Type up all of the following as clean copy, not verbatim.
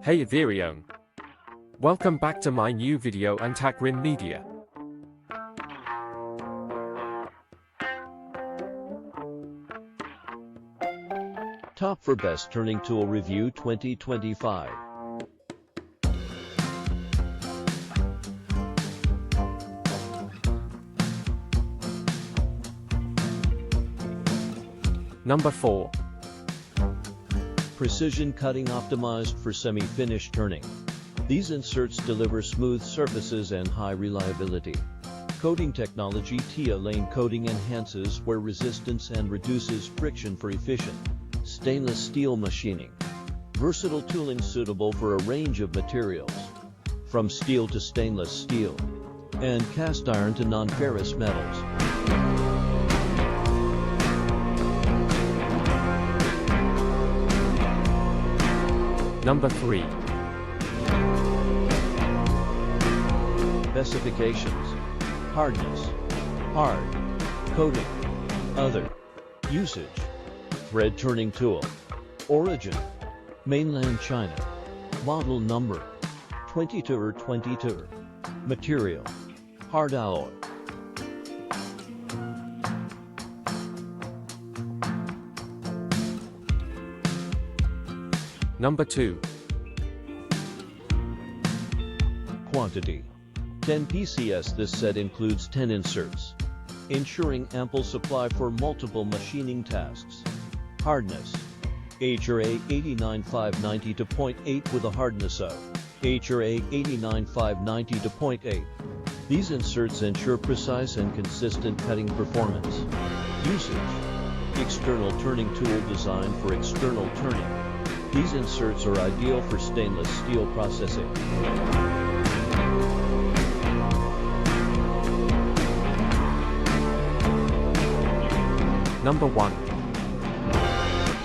Hey everyone. Welcome back to my new video on Takrim Media. Top for Best Turning Tool Review 2025. Number 4. Precision cutting optimized for semi-finish turning. These inserts deliver smooth surfaces and high reliability. Coating technology Lane coating enhances wear resistance and reduces friction for efficient stainless steel machining. Versatile tooling suitable for a range of materials, from steel to stainless steel, and cast iron to non-ferrous metals. Number 3. Specifications: hardness, hard, coating, other, usage, thread turning tool, origin, mainland China, model number, 22, material, hard alloy. Number 2. Quantity: 10 PCS. This set includes 10 inserts, ensuring ample supply for multiple machining tasks. Hardness: HRA 89590 to 0.8 with a hardness of HRA 89590 to 0.8. These inserts ensure precise and consistent cutting performance. Usage: external turning tool designed for external turning. These inserts are ideal for stainless steel processing. Number 1.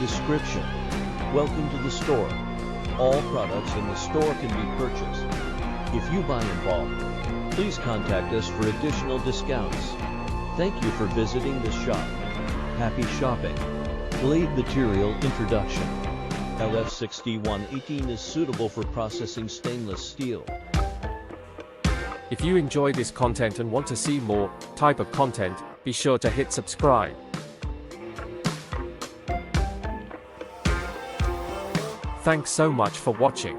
Description: welcome to the store. All products in the store can be purchased. If you buy in bulk, please contact us for additional discounts. Thank you for visiting this shop. Happy shopping. Blade material introduction: LF6118 is suitable for processing stainless steel. If you enjoy this content and want to see more type of content, be sure to hit subscribe. Thanks so much for watching.